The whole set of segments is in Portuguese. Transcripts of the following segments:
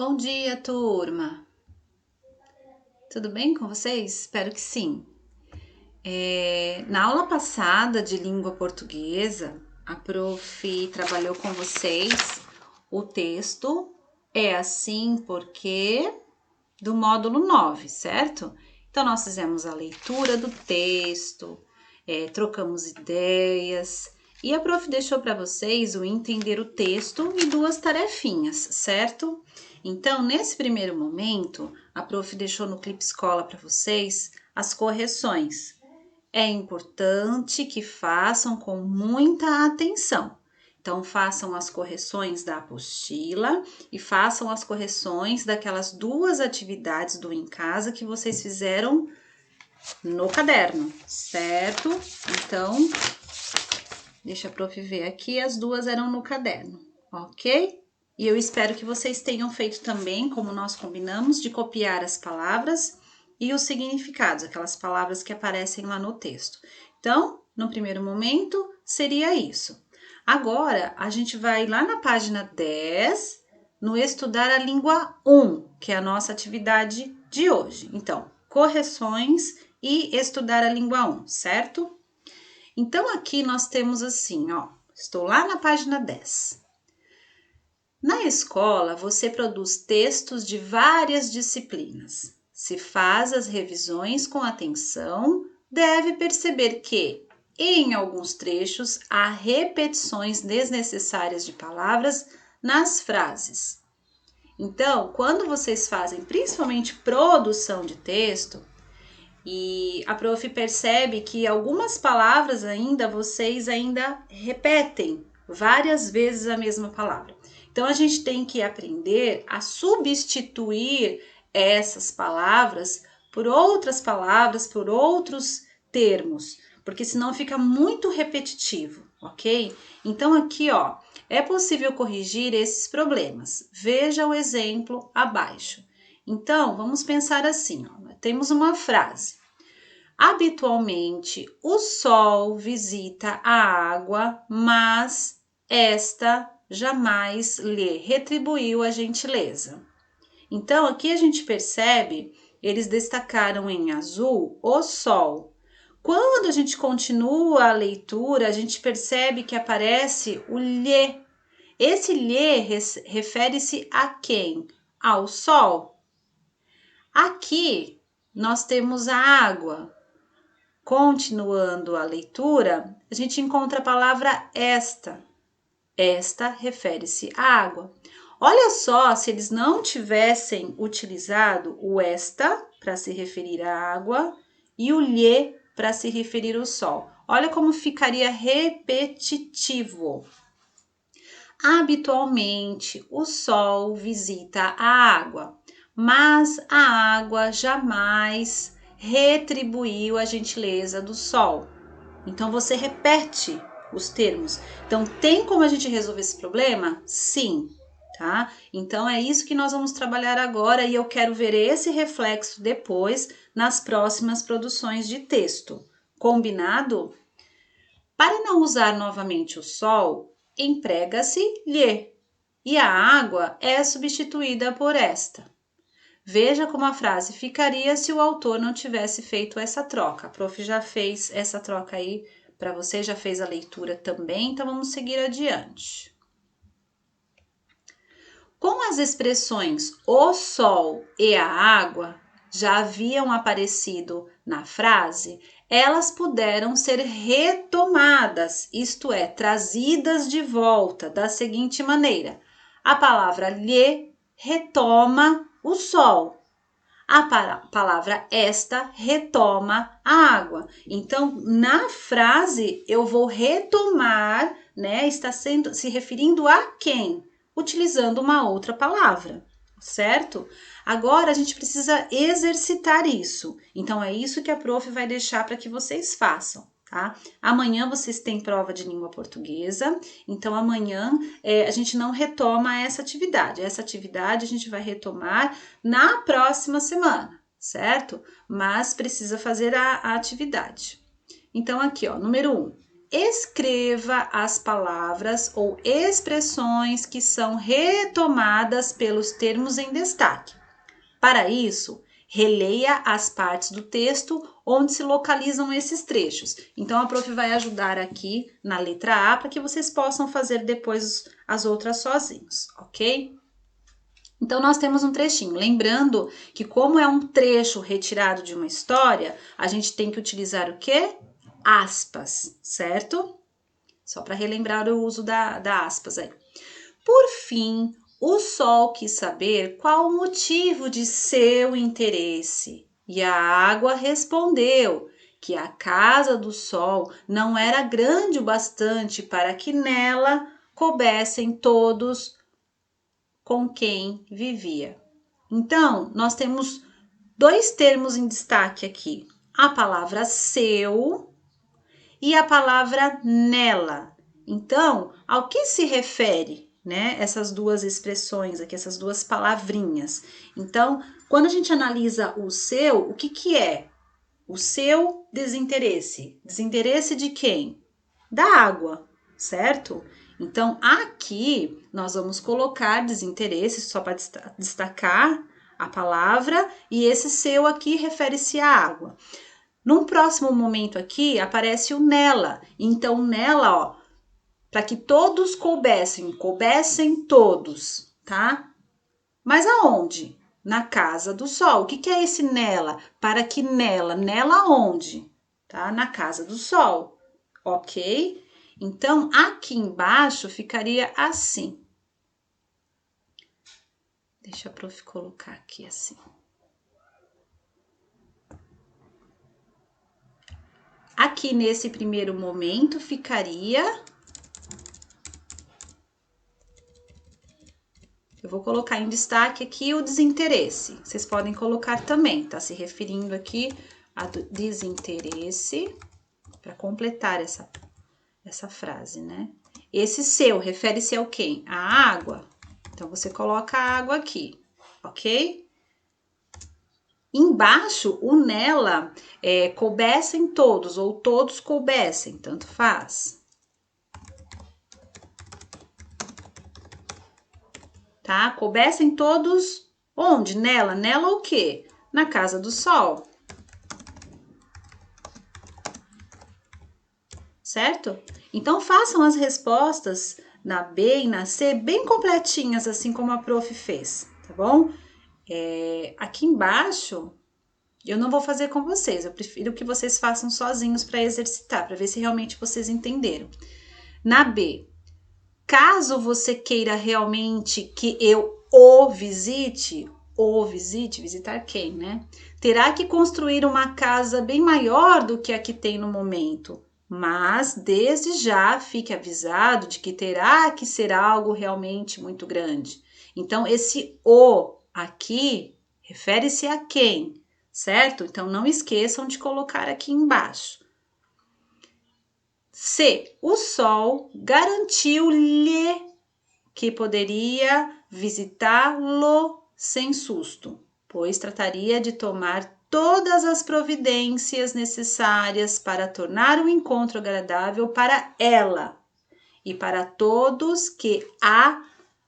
Bom dia, turma! Tudo bem com vocês? Espero que sim. Na aula passada de língua portuguesa, a prof trabalhou com vocês o texto É assim porque do módulo 9, certo? Então, nós fizemos a leitura do texto, trocamos ideias e a prof deixou para vocês o entender o texto e duas tarefinhas, certo? Então, nesse primeiro momento, a prof deixou no Clipe Escola para vocês as correções. É importante que façam com muita atenção. Então, façam as correções da apostila e façam as correções daquelas duas atividades do em casa que vocês fizeram no caderno, certo? Então, deixa a prof ver aqui, as duas eram no caderno, ok? E eu espero que vocês tenham feito também, como nós combinamos, de copiar as palavras e os significados, aquelas palavras que aparecem lá no texto. Então, no primeiro momento, seria isso. Agora, a gente vai lá na página 10, no Estudar a Língua 1, que é a nossa atividade de hoje. Então, correções e Estudar a Língua 1, certo? Então, aqui nós temos assim, ó, estou lá na página 10. Na escola, você produz textos de várias disciplinas. Se faz as revisões com atenção, deve perceber que, em alguns trechos, há repetições desnecessárias de palavras nas frases. Então, quando vocês fazem principalmente produção de texto, e a prof percebe que algumas palavras vocês ainda repetem várias vezes a mesma palavra. Então, a gente tem que aprender a substituir essas palavras, por outros termos, porque senão fica muito repetitivo, ok? Então, aqui, ó, é possível corrigir esses problemas. Veja o exemplo abaixo. Então, vamos pensar assim, ó, temos uma frase. Habitualmente, o sol visita a água, mas esta jamais lhe retribuiu a gentileza. Então, aqui a gente percebe, eles destacaram em azul o sol. Quando a gente continua a leitura, a gente percebe que aparece o lhe. Esse lhe refere-se a quem? Ao sol. Aqui nós temos a água. Continuando a leitura, a gente encontra a palavra esta. Esta refere-se à água. Olha só, se eles não tivessem utilizado o esta para se referir à água e o lhe para se referir ao sol. Olha como ficaria repetitivo. Habitualmente, o sol visita a água, mas a água jamais retribuiu a gentileza do sol. Então, você repete os termos. Então, tem como a gente resolver esse problema? Sim, tá? Então, é isso que nós vamos trabalhar agora e eu quero ver esse reflexo depois nas próximas produções de texto. Combinado? Para não usar novamente o sol, emprega-se lhe e a água é substituída por esta. Veja como a frase ficaria se o autor não tivesse feito essa troca. A prof já fez essa troca aí para você, já fez a leitura também, então vamos seguir adiante. Com as expressões o sol e a água já haviam aparecido na frase, elas puderam ser retomadas, isto é, trazidas de volta da seguinte maneira. A palavra lhe retoma o sol. A palavra esta retoma a água. Então, na frase, eu vou retomar, né? Está se referindo a quem? Utilizando uma outra palavra, certo? Agora, a gente precisa exercitar isso. Então, é isso que a prof vai deixar para que vocês façam, tá? Amanhã vocês têm prova de língua portuguesa, então amanhã a gente não retoma essa atividade. Essa atividade a gente vai retomar na próxima semana, certo? Mas precisa fazer a atividade. Então, aqui, ó, número 1. escreva as palavras ou expressões que são retomadas pelos termos em destaque. Para isso, releia as partes do texto onde se localizam esses trechos. Então, a prof vai ajudar aqui na letra A para que vocês possam fazer depois as outras sozinhos, ok? Então, nós temos um trechinho. Lembrando que como é um trecho retirado de uma história, a gente tem que utilizar o quê? Aspas, certo? Só para relembrar o uso da aspas aí. Por fim, o Sol quis saber qual o motivo de seu interesse. E a água respondeu que a casa do Sol não era grande o bastante para que nela coubessem todos com quem vivia. Então, nós temos dois termos em destaque aqui. A palavra seu e a palavra nela. Então, ao que se refere, né, essas duas expressões aqui, essas duas palavrinhas? Então, quando a gente analisa o seu, o que é? O seu desinteresse. Desinteresse de quem? Da água, certo? Então, aqui nós vamos colocar desinteresse só para destacar a palavra e esse seu aqui refere-se à água. Num próximo momento aqui aparece o nela. Então, nela, ó, para que todos coubessem todos, tá? Mas aonde? Na casa do Sol. O que é esse nela? Para que nela onde? Tá? Na casa do Sol, ok? Então, aqui embaixo ficaria assim. Deixa a prof colocar aqui assim. Aqui nesse primeiro momento ficaria... Eu vou colocar em destaque aqui o desinteresse. Vocês podem colocar também, tá se referindo aqui a desinteresse, para completar essa frase, né? Esse seu refere-se ao quê? A água. Então, você coloca a água aqui, ok? Embaixo, o nela, coubessem todos, ou todos coubessem, tanto faz. Tá? Coubessem todos onde? Nela. Nela o quê? Na casa do Sol. Certo? Então, façam as respostas na B e na C bem completinhas, assim como a prof fez, tá bom? Aqui embaixo, eu não vou fazer com vocês, eu prefiro que vocês façam sozinhos para exercitar, para ver se realmente vocês entenderam. Na B, caso você queira realmente que eu visite, visitar quem, né? Terá que construir uma casa bem maior do que a que tem no momento, mas desde já fique avisado de que terá que ser algo realmente muito grande. Então, esse o aqui refere-se a quem, certo? Então, não esqueçam de colocar aqui embaixo. C. O Sol garantiu-lhe que poderia visitá-lo sem susto, pois trataria de tomar todas as providências necessárias para tornar o encontro agradável para ela e para todos que a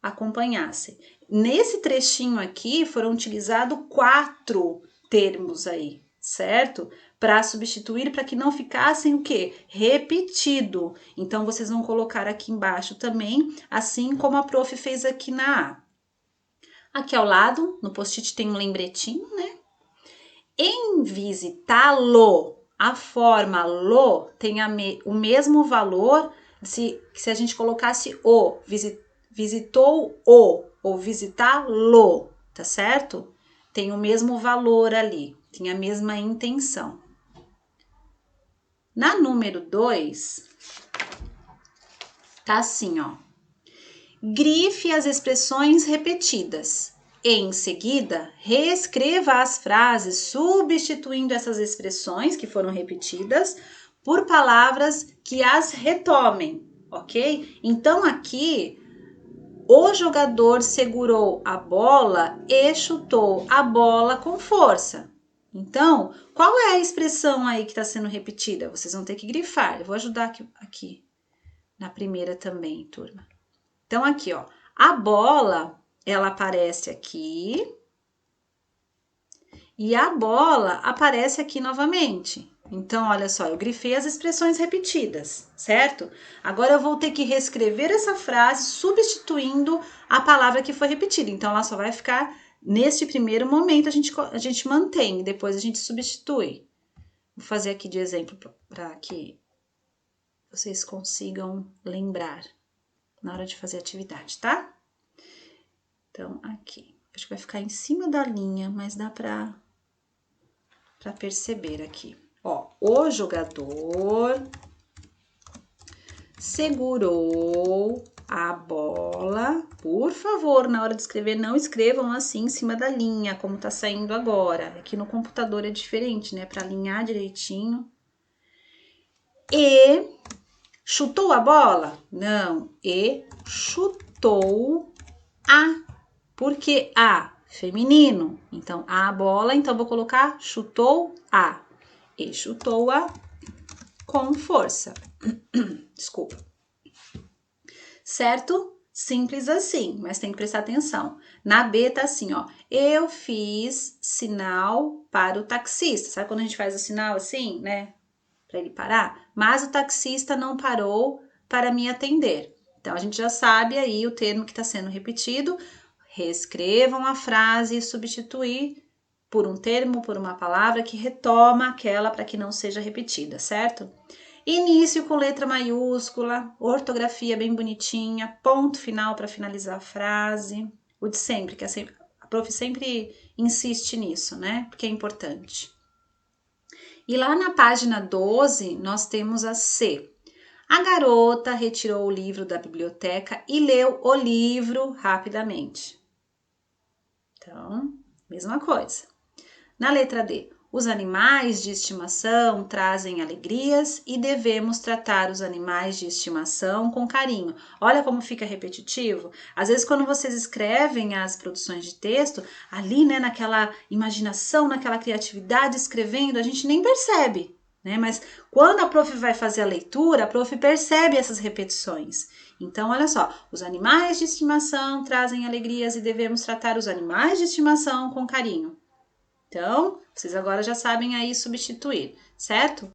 acompanhassem. Nesse trechinho aqui foram utilizados 4 termos aí, certo? Para substituir, para que não ficassem o quê? Repetido. Então, vocês vão colocar aqui embaixo também, assim como a prof fez aqui na A. Aqui ao lado, no post-it tem um lembretinho, né? Em visitá-lo, a forma lo tem o mesmo valor se a gente colocasse o, visitou o, ou visitá-lo, tá certo? Tem o mesmo valor ali, tem a mesma intenção. Na número 2, tá assim, ó. Grife as expressões repetidas. Em seguida, reescreva as frases substituindo essas expressões que foram repetidas por palavras que as retomem, ok? Então, aqui, o jogador segurou a bola e chutou a bola com força. Então, qual é a expressão aí que está sendo repetida? Vocês vão ter que grifar. Eu vou ajudar aqui na primeira também, turma. Então, aqui, ó. A bola, ela aparece aqui. E a bola aparece aqui novamente. Então, olha só, eu grifei as expressões repetidas, certo? Agora eu vou ter que reescrever essa frase substituindo a palavra que foi repetida. Então, ela só vai ficar neste primeiro momento, a gente mantém, depois a gente substitui. Vou fazer aqui de exemplo para que vocês consigam lembrar na hora de fazer a atividade, tá? Então, aqui. Acho que vai ficar em cima da linha, mas dá para perceber aqui. Ó, o jogador segurou a bola. Por favor, na hora de escrever, não escrevam assim em cima da linha, como tá saindo agora. Aqui no computador é diferente, né? Para alinhar direitinho. E chutou a bola? Não. E chutou a. Por que a? Feminino. Então, a bola, então vou colocar chutou a. E chutou-a com força. Desculpa. Certo? Simples assim, mas tem que prestar atenção. Na B tá assim, ó. Eu fiz sinal para o taxista. Sabe quando a gente faz o sinal assim, né? Para ele parar? Mas o taxista não parou para me atender. Então, a gente já sabe aí o termo que está sendo repetido. Reescrevam a frase e substituir por um termo, por uma palavra que retoma aquela para que não seja repetida, certo? Início com letra maiúscula, ortografia bem bonitinha, ponto final para finalizar a frase. O de sempre, que a prof sempre insiste nisso, né? Porque é importante. E lá na página 12, nós temos a C. A garota retirou o livro da biblioteca e leu o livro rapidamente. Então, mesma coisa. Na letra D, os animais de estimação trazem alegrias e devemos tratar os animais de estimação com carinho. Olha como fica repetitivo. Às vezes, quando vocês escrevem as produções de texto, ali, né, naquela imaginação, naquela criatividade, escrevendo, a gente nem percebe, né? Mas quando a prof vai fazer a leitura, a prof percebe essas repetições. Então, olha só, os animais de estimação trazem alegrias e devemos tratar os animais de estimação com carinho. Então, vocês agora já sabem aí substituir, certo?